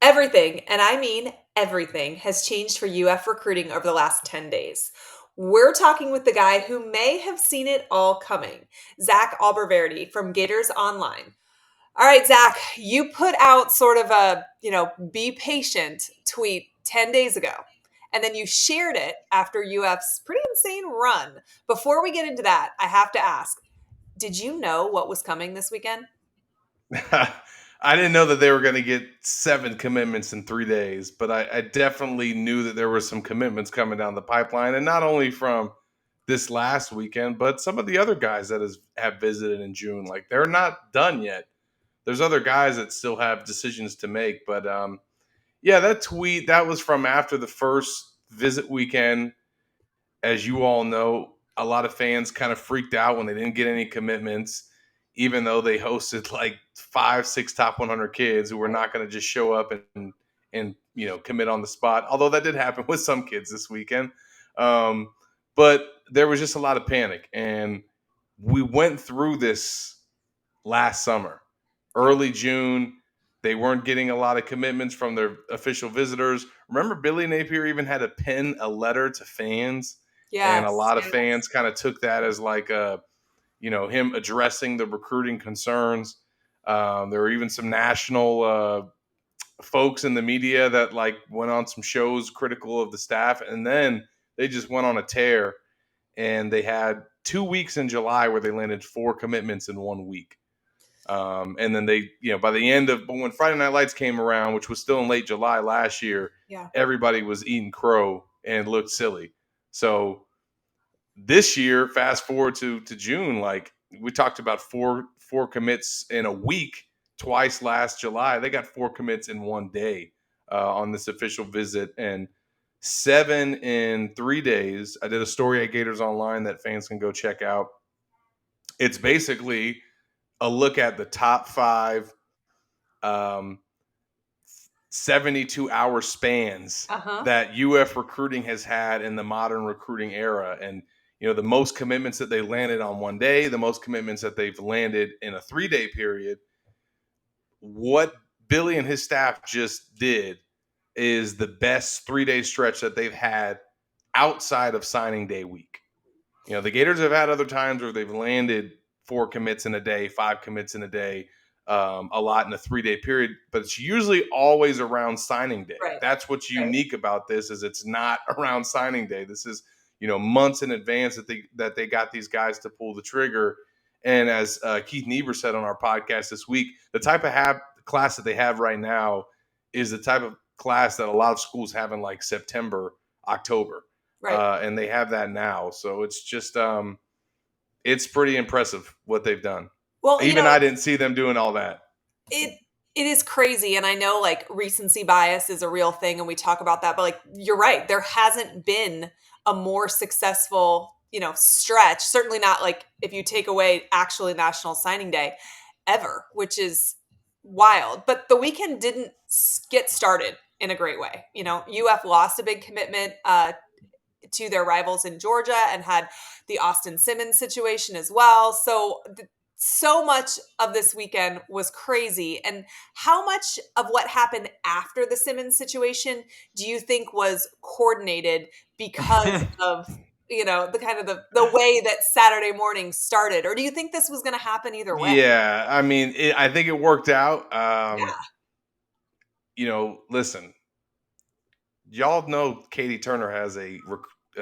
Everything, and I mean everything, has changed for UF recruiting over the last 10 days. We're talking with the guy who may have seen it all coming, Zach Abolverdi from Gators Online. All right, Zach, you put out sort of a, be patient tweet 10 days ago, and then you shared it after UF's pretty insane run. Before we get into that, I have to ask, did you know what was coming this weekend? I didn't know that they were going to get 7 commitments in 3 days, but I definitely knew that there were some commitments coming down the pipeline, and not only from this last weekend, but some of the other guys that have visited in June. Like, they're not done yet. There's other guys that still have decisions to make, but yeah, that tweet that was from after the first visit weekend. As you all know, a lot of fans kind of freaked out when they didn't get any commitments, even though they hosted like 5, 6 top 100 kids who were not going to just show up and commit on the spot. Although that did happen with some kids this weekend, but there was just a lot of panic, and we went through this last summer, early June. They weren't getting a lot of commitments from their official visitors. Remember, Billy Napier even had to pen a letter to fans, and a Yes. lot of fans kind of took that as like him addressing the recruiting concerns. There were even some national folks in the media that like went on some shows critical of the staff, and then they just went on a tear, and they had 2 weeks in July where they landed 4 commitments in 1 week. And then they, by the end of when Friday Night Lights came around, which was still in late July last year, Yeah. everybody was eating crow and looked silly. So this year, fast forward to June, like we talked about four commits in a week twice last July. They got 4 commits in 1 day on this official visit, and 7 in 3 days. I did a story at Gators Online that fans can go check out. It's basically a look at the top 5 um, 72-hour spans Uh-huh. that UF recruiting has had in the modern recruiting era. And, the most commitments that they landed on 1 day, the most commitments that they've landed in a 3-day period. What Billy and his staff just did is the best 3-day stretch that they've had outside of signing day week. The Gators have had other times where they've landed 4 commits in a day, 5 commits in a day, a lot in a 3-day period, but it's usually always around signing day. Right. That's what's unique about this, is it's not around signing day. This is, months in advance that they got these guys to pull the trigger. And as Keith Niebuhr said on our podcast this week, the type of class that they have right now is the type of class that a lot of schools have in like September, October. Right. And they have that now. So it's just it's pretty impressive what they've done. Well, Even I didn't see them doing all that. it is crazy, and I know like recency bias is a real thing, and we talk about that, but like you're right, there hasn't been a more successful, stretch. Certainly not like if you take away actually National Signing Day ever, which is wild. But the weekend didn't get started in a great way. UF lost a big commitment to their rivals in Georgia and had the Austin Simmons situation as well. So much of this weekend was crazy. And how much of what happened after the Simmons situation do you think was coordinated because of, the kind of the way that Saturday morning started? Or do you think this was going to happen either way? Yeah, I mean, I think it worked out. Yeah. Listen, y'all know Katie Turner has a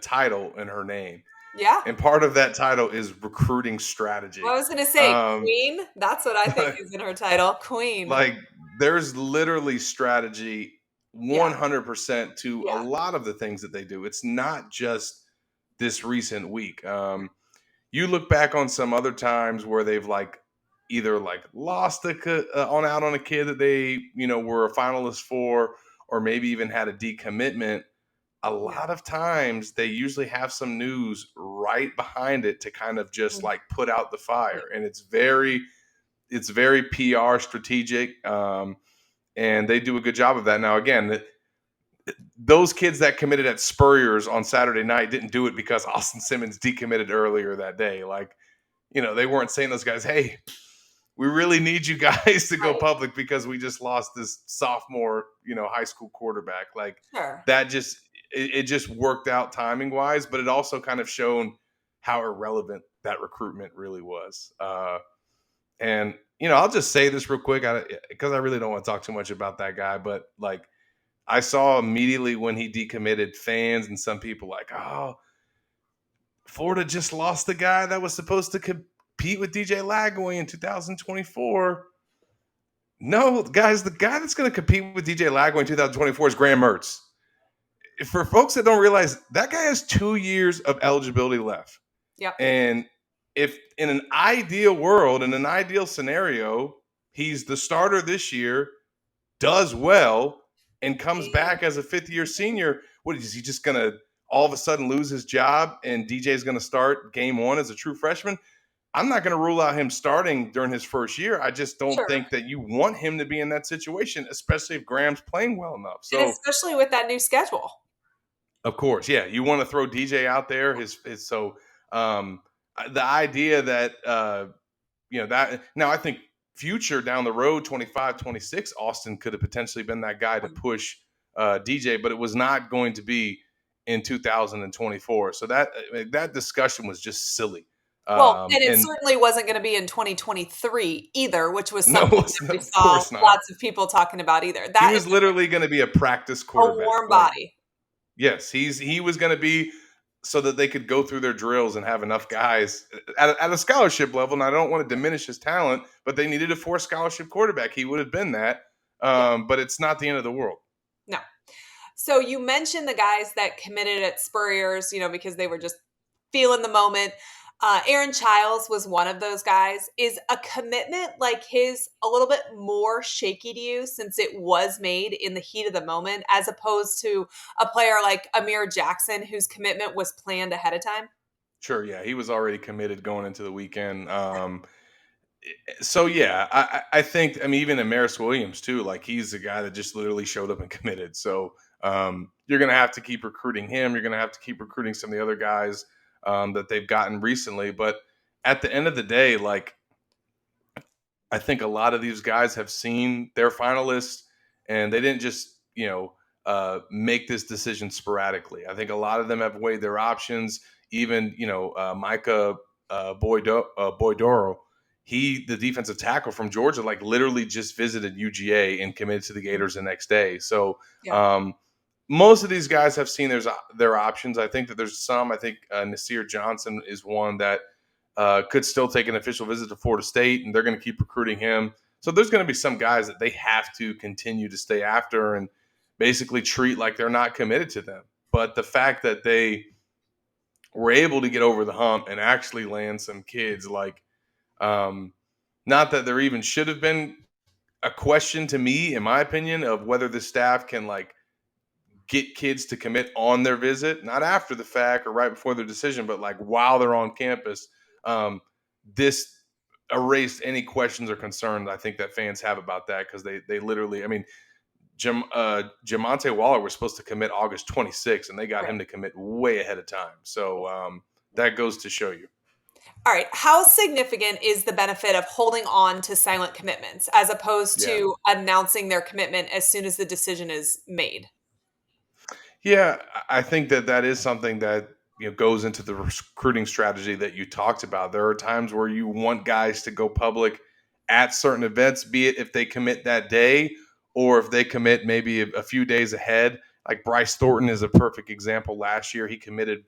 title in her name. Yeah. And part of that title is recruiting strategy. I was going to say Queen. That's what I think is in her title. Queen. Like, there's literally strategy 100% to a lot of the things that they do. It's not just this recent week. You look back on some other times where they've either lost out on a kid that they were a finalist for, or maybe even had a decommitment. A lot of times they usually have some news right behind it to kind of just put out the fire. And it's very PR strategic. And they do a good job of that. Now, again, those kids that committed at Spurrier's on Saturday night didn't do it because Austin Simmons decommitted earlier that day. They weren't saying those guys, hey, we really need you guys to go Right. public because we just lost this sophomore, high school quarterback. Like Sure. that it just worked out timing wise, but it also kind of shown how irrelevant that recruitment really was. And I'll just say this real quick because I really don't want to talk too much about that guy, but like I saw immediately when he decommitted, fans and some people like, oh, Florida just lost the guy that was supposed to compete with DJ Lagway in 2024. No, guys, the guy that's going to compete with DJ Lagway in 2024 is Graham Mertz. For folks that don't realize, that guy has 2 years of eligibility left. Yep. And if in an ideal world, in an ideal scenario, he's the starter this year, does well, and comes back as a fifth-year senior, what is he just going to all of a sudden lose his job and DJ's going to start game one as a true freshman? I'm not going to rule out him starting during his first year. I just don't Sure. think that you want him to be in that situation, especially if Graham's playing well enough. And So, especially with that new schedule. of course, yeah, you want to throw DJ out there. Um, the idea that that now I think future down the road 25, 26, Austin could have potentially been that guy to push DJ, but it was not going to be in 2024. So that discussion was just silly. Well, and it And certainly wasn't gonna be in 2023 either, which was no, something that we of saw course not. lots of people talking about either. He That is was literally going to be a practice a quarterback. warm Like, body. yes, he was going to be so that they could go through their drills and have enough guys at a scholarship level. And I don't want to diminish his talent, but they needed a 4 scholarship quarterback. He would have been that. Yeah. But it's not the end of the world. No. So you mentioned the guys that committed at Spurrier's, because they were just feeling the moment. Aaron Childs was one of those guys. Is a commitment like his a little bit more shaky to you since it was made in the heat of the moment as opposed to a player like Amir Jackson whose commitment was planned ahead of time? Sure, yeah, he was already committed going into the weekend. So yeah, I think even Amaris Williams too. Like he's the guy that just literally showed up and committed. So you're gonna have to keep recruiting him. You're gonna have to keep recruiting some of the other guys that they've gotten recently. But at the end of the day, like I think a lot of these guys have seen their finalists, and they didn't just make this decision sporadically. I think a lot of them have weighed their options. Even Micah Boydoro, the defensive tackle from Georgia, like literally just visited UGA and committed to the Gators the next day. So Yeah. most of these guys have seen their options. I think that there's some. I think Nasir Johnson is one that could still take an official visit to Florida State, and they're going to keep recruiting him. So there's going to be some guys that they have to continue to stay after and basically treat like they're not committed to them. But the fact that they were able to get over the hump and actually land some kids, like, not that there even should have been a question to me, in my opinion, of whether the staff can like get kids to commit on their visit, not after the fact or right before their decision, but like while they're on campus. This erased any questions or concerns I think that fans have about that because they literally, Jamonte Waller was supposed to commit August 26th, and they got Right. him to commit way ahead of time. So that goes to show you. All right. How significant is the benefit of holding on to silent commitments as opposed Yeah. to announcing their commitment as soon as the decision is made? Yeah, I think that is something that goes into the recruiting strategy that you talked about. There are times where you want guys to go public at certain events, be it if they commit that day or if they commit maybe a few days ahead. Like Bryce Thornton is a perfect example. Last year, he committed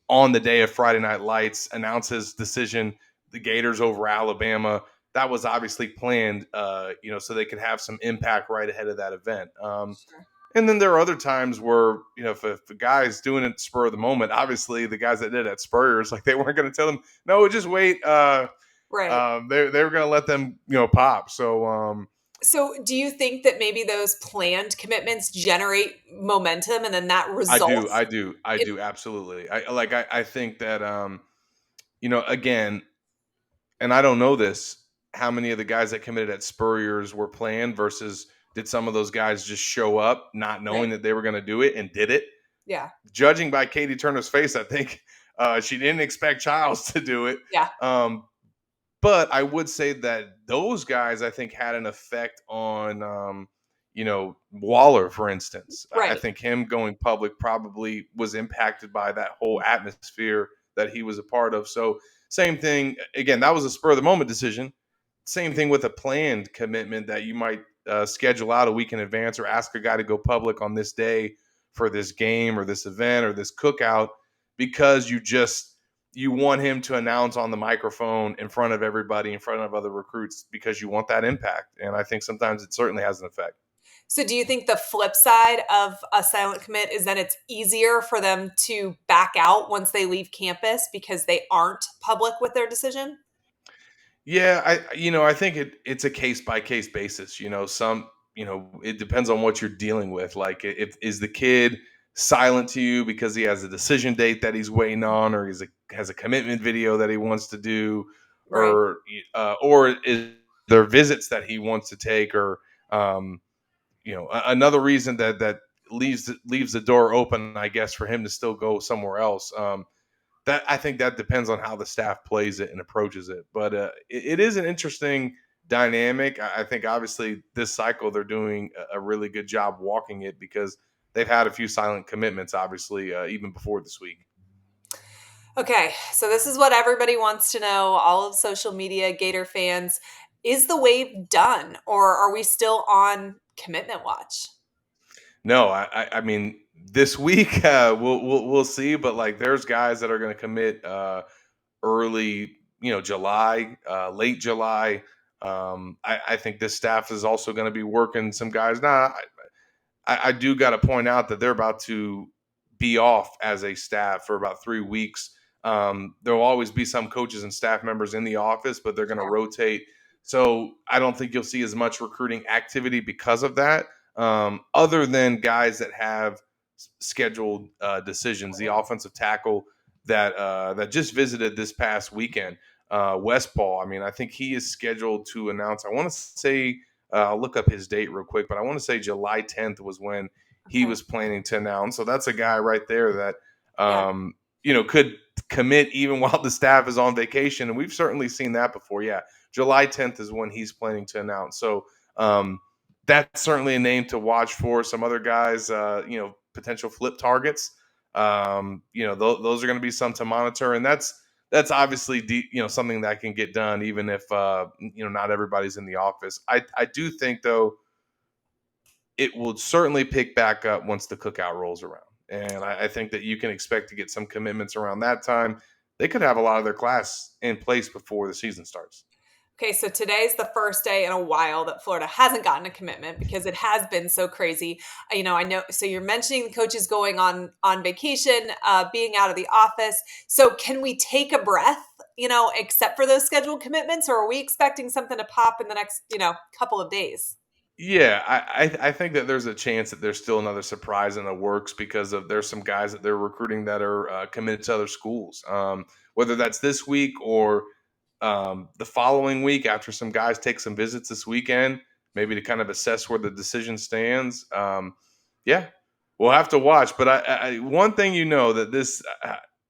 on the day of Friday Night Lights, announced his decision, the Gators over Alabama. That was obviously planned, so they could have some impact right ahead of that event. Sure. And then there are other times where, if a guy's doing it spur of the moment, obviously the guys that did it at Spurriers, like they weren't going to tell them, no, just wait. Right. They were going to let them, pop. So So, do you think that maybe those planned commitments generate momentum and then that I do, results I do, I in do. Absolutely. I think that, again, and I don't know this, how many of the guys that committed at Spurriers were planned versus did some of those guys just show up not right? knowing that they were going to do it and did it? Yeah. Judging by Katie Turner's face, I think she didn't expect Childs to do it. Yeah. Um, but I would say that those guys, I think, had an effect on, Waller, for instance. I Right. think him going public probably was impacted by that whole atmosphere that he was a part of. So, same thing. Again, that was a spur of the moment decision. Same thing with a planned commitment that you might schedule out a week in advance or ask a guy to go public on this day for this game or this event or this cookout because you want him to announce on the microphone in front of everybody, in front of other recruits, because you want that impact. And I think sometimes it certainly has an effect. So do you think the flip side of a silent commit is that it's easier for them to back out once they leave campus because they aren't public with their decision? Yeah, I think it's a case by case basis. It depends on what you're dealing with. Like, if is the kid silent to you because he has a decision date that he's waiting on, or has a commitment video that he wants to do, Right. or is there visits that he wants to take, or another reason that leaves the door open, I guess, for him to still go somewhere else. That I think that depends on how the staff plays it and approaches it. But it is an interesting dynamic. I think obviously this cycle they're doing a really good job walking it because they've had a few silent commitments, obviously, even before this week. Okay, so this is what everybody wants to know, all of social media, Gator fans. Is the wave done or are we still on commitment watch? No, I mean this week we'll see, but like there's guys that are going to commit early, July, late July. I think this staff is also going to be working some guys. Now, I do got to point out that they're about to be off as a staff for about 3 weeks. There will always be some coaches and staff members in the office, but they're going to Sure. rotate. So I don't think you'll see as much recruiting activity because of that, other than guys that have scheduled decisions. The offensive tackle that just visited this past weekend, Westpaul. I mean, I think he is scheduled to announce. I want to say I'll look up his date real quick, but I want to say July 10th was when he Okay. was planning to announce. So that's a guy right there that Yeah. could commit even while the staff is on vacation, and we've certainly seen that before. Yeah, July 10th is when he's planning to announce. So that's certainly a name to watch for. Some other guys, potential flip targets. Those are going to be some to monitor, and that's obviously something that can get done even if not everybody's in the office. I do think though it will certainly pick back up once the cookout rolls around, and I think that you can expect to get some commitments around that time. They could have a lot of their class in place before the season starts. Okay, so today's the first day in a while that Florida hasn't gotten a commitment because it has been so crazy. I know. So you're mentioning the coaches going on vacation, being out of the office. So can we take a breath? Except for those scheduled commitments, or are we expecting something to pop in the next couple of days? Yeah, I think that there's a chance that there's still another surprise in the works because of there's some guys that they're recruiting that are committed to other schools. Whether that's this week or the following week after some guys take some visits this weekend, maybe to kind of assess where the decision stands. Yeah, we'll have to watch. But one thing that this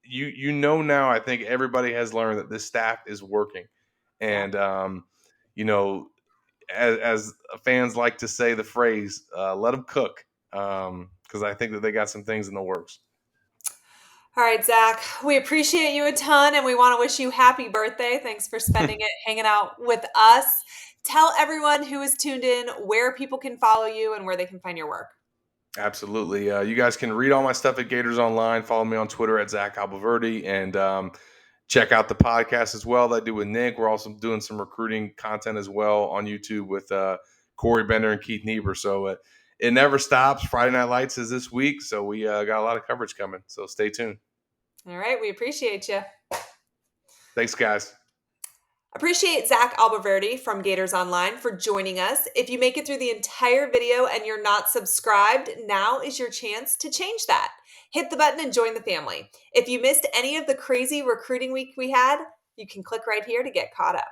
now, I think everybody has learned that this staff is working, Yeah. and you know as fans like to say the phrase, let them cook. Because I think that they got some things in the works. All right, Zach, we appreciate you a ton and we want to wish you happy birthday. Thanks for spending it hanging out with us. Tell everyone who is tuned in where people can follow you and where they can find your work. Absolutely. You guys can read all my stuff at Gators Online. Follow me on Twitter at Zach Abolverdi, and check out the podcast as well that I do with Nick. We're also doing some recruiting content as well on YouTube with Corey Bender and Keith Niebuhr. So it never stops. Friday Night Lights is this week, so we got a lot of coverage coming. So stay tuned. All right, we appreciate you. Thanks, guys. Appreciate Zach Abolverdi from Gators Online for joining us. If you make it through the entire video and you're not subscribed, now is your chance to change that. Hit the button and join the family. If you missed any of the crazy recruiting week we had, you can click right here to get caught up.